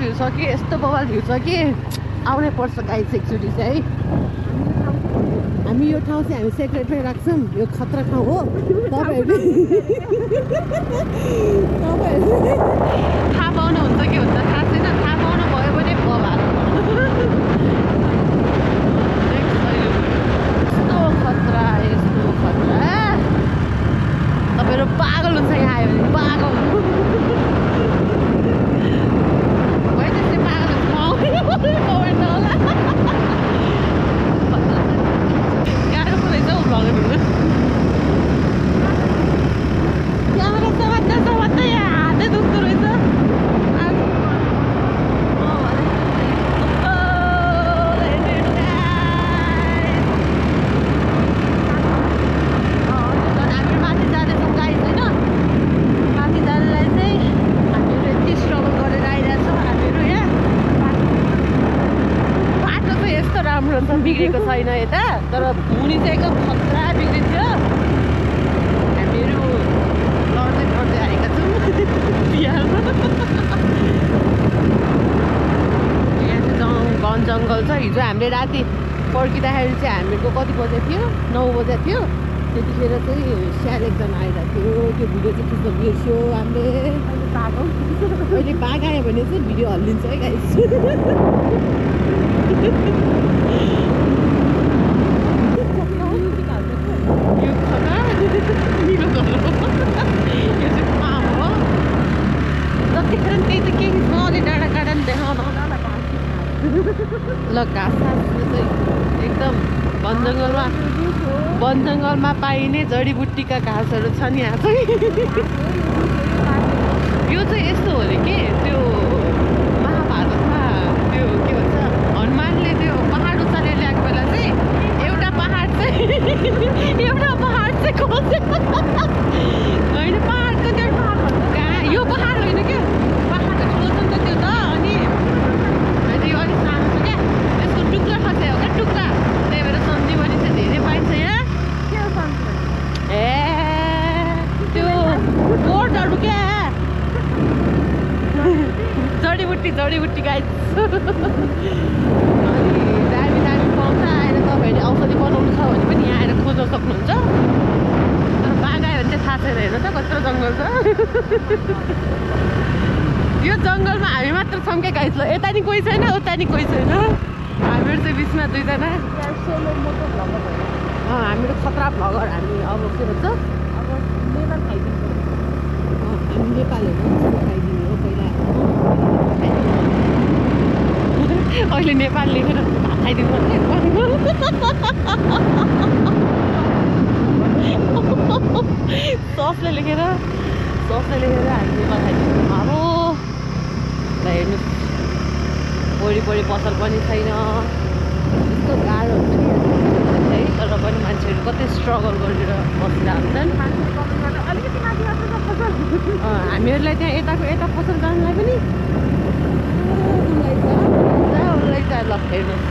View छ कि यस्तो बवाल भ्यू छ कि आउनै पर्छ गाइस एकचोटि चाहिँ है। हामी यो ठाउँ चाहिँ हामी सेक्रेटमै राख्छौँ। यो खतरा ठाउँ हो। तपाईँहरूले थाहा पाउनुहुन्छ कि हुन्छ थाहा छैन। थाहा पाउनु भयो भने बवाल। यस्तो खतरा यस्तो खतरा तपाईँहरू पागल हुन्छ यहाँ आयो भने पागल। बिग्रेको छैन यता तर भुनी चाहिँ एकदम खतरा बिग्रिन्थ्यो। हामीहरू लड्दै लड्दै आएका छौँ बिहारमा। यहाँ चाहिँ वन जङ्गल छ। हिजो हामीले राति पर्खिँदाखेरि चाहिँ हामीहरूको कति बजे थियो 9 बजे थियो। त्यतिखेर चाहिँ स्याल एकजना आइरहेको थियो। त्यो भिडियो चाहिँ खिच्न बिर्स्यो हामीले। अहिले बाघ आयो भने चाहिँ भिडियो हल्लिन्छ है गाइस। ल घाँस चाहिँ एकदम वन जङ्गलमा पाइने जडीबुट्टीका घाँसहरू छन् यहाँ चाहिँ। यो चाहिँ यस्तो हो अरे के त्यो महाभारतमा त्यो के भन्छ हनुमानले त्यो पहाड उचालेर ल्याएको बेला चाहिँ एउटा पहाड चाहिँ खोज्यो होइन। पहाडको त्यो पहाड कहाँ यो पहाड होइन क्या पहाड ठुलो छ नि त त्यो त। अनि यो अलिक सानो छ क्या यसको टुक्रा खसे हो क्या टुक्रा। त्यही भएर सन्जीवनी चाहिँ धेरै पाइन्छ यहाँ। ए त्यो बोटहरू क्या जडीबुट्टी गाइस। अनि दामी दामी पाउँछ। आएर तपाईँहरूले औषधि बनाउनु छ भने पनि यहाँ आएर खोज्न सक्नुहुन्छ। तर बाघ आयो भने चाहिँ थाहा छैन हेर्नु त कत्रो जङ्गल छ। यो जङ्गलमा हामी मात्र छौँ क्या गाइस। ल यता नि कोही छैन उता नि कोही छैन। हामीहरू चाहिँ बिचमा दुईजना हामीहरू खतरा भ्लगर। हामी अब के भन्छ अब नेपाल खाइदिन्छ। हामी नेपालहरू खाइदिने हो पहिला। अहिले नेपाल लेखेर खाइदिनु ससले लेखेर हामी नेपाल खाइदिनु। अब हेर्नुहोस् वरिपरि पसल पनि छैन। यस्तो गाह्रो हुन्छ नि है। तर पनि मान्छेहरू कति स्ट्रगल गरेर बसिरहेको हुन्छन्। हामीहरूलाई त्यहाँ यता पसल जानलाई पनि ल हेर्नुहोस्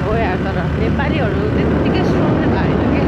हो यार। तर नेपालीहरू त्यत्तिकै स्ट्रङ लागेन कि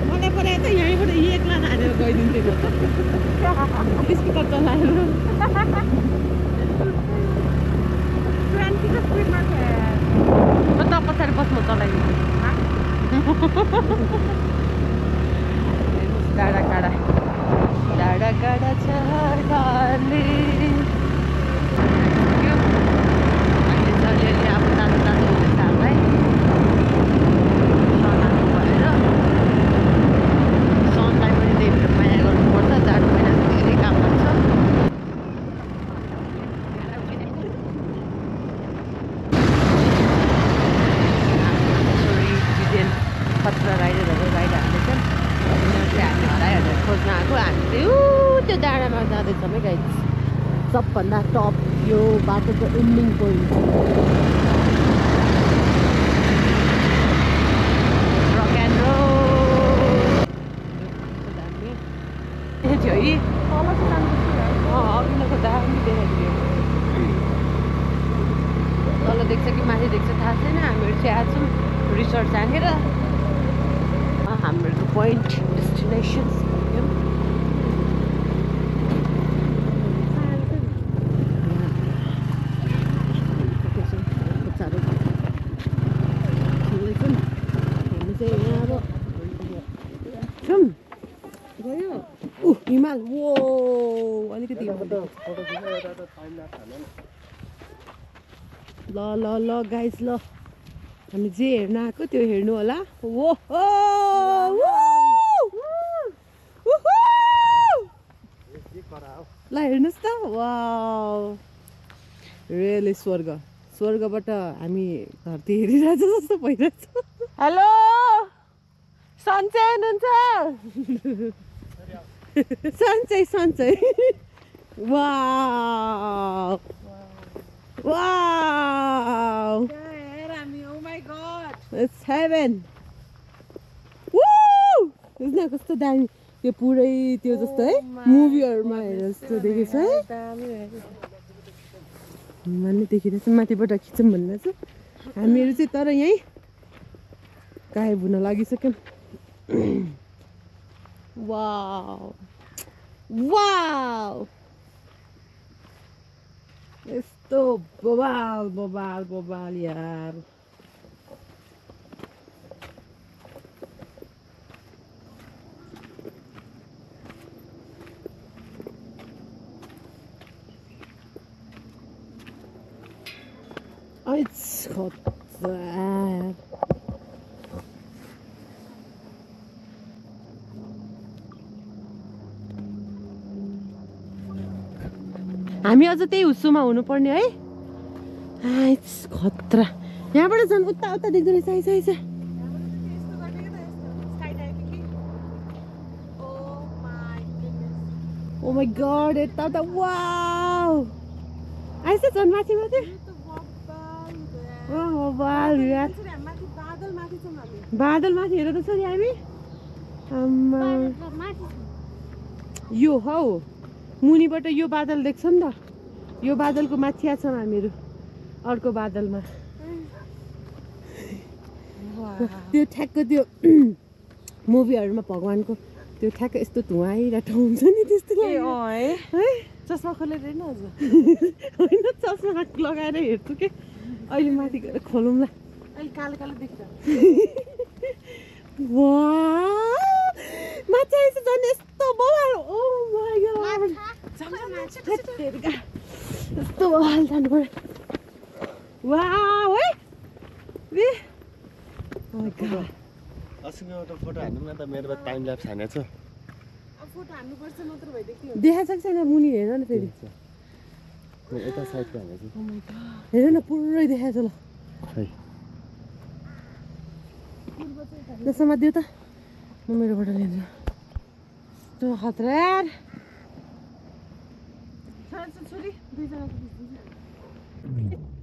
मलाई पऱ्यो त यहीँबाट एकला हालेर गइदिन्थ्यो स्पिकर चलाएर। त पछाडि बस्नु चलाइदिनु। डाँडा काँडा छ अहिले अलिअलि अब तातो हुँदैछ हामीलाई। सनलाई पनि त्यही माया गर्नुपर्छ। जाडो महिना धेरै काम गर्छ। खतरा राइडरहरू राइड हाल्दैछन्। चाहिँ हामी हराइहरू खोज्न आएको। हामी चाहिँ त्यो डाँडामा जाँदैछौँ है गाइस। सबभन्दा टप यो बाटोको ending point rock and role थियो है। हाम्रो पोइन्ट डेस्टिनेसन हिमाल वो अलिकति ल गाइस ल हामी जे हेर्न आएको त्यो हेर्नु होला वो ल हेर्नुहोस् त वाउ रियली स्वर्गबाट हामी धरती हेरिरहेछ जस्तो भइरहेछ हेलो सन्चै हुनुहुन्छ सन्चै wow oh my god it's heaven woo isn't it कस्तो दामी त्यो पुरै त्यो जस्तो है मुभीहरुमा हेरे जस्तो देखेछ है मान्ने देखिरहेछ माथिबाट खिचौँ भन्दै छ हामीहरु चाहिँ तर यही गायब हुन लागिसक्यौं वाउ यस्तो बबाल यार It's hot there. हामी अझ त्यही हुस्सुमा हुनुपर्ने है इट्स खतरा यहाँबाट झन् उता देख्दो रहेछ आइस ओ माई गॉड यता वाउ आइस झन् माथि बादल माथि हेरेको छ नि हामी यो हौ मुनिबाट यो बादल देख्छ नि त यो बादलको माथि छौँ हामीहरू अर्को बादलमा त्यो ठ्याक्क त्यो मुभीहरुमा भगवानको त्यो ठ्याक्क यस्तो धुवा आइरहेको हुन्छ नि त्यस्तो है चस्मा खोलेर हेर्नु हजुर होइन चस्मा लगाएर हेर्छु के अहिले माथि गएर खोलौँ ल अहिले कालो देखिरहेको माथि आएछ झन् यस्तो बवाल ओ माय गॉड यस्तो बवाल जानु पर्यो वाउ है फोटो हान्नु न त मेरो टाइम ल्याप्स हानेछ अब फोटो हान्नुपर्छ मात्र भइदियो देखाएको छ छैन मुनि हेर न फेरि यता साइडको हानेछ हेर न पुरै देखाएको छ ल खै त्यसमा दियो त म मेरोबाट लिन्छु त्यो खतरा यार छोरी दुईजनाको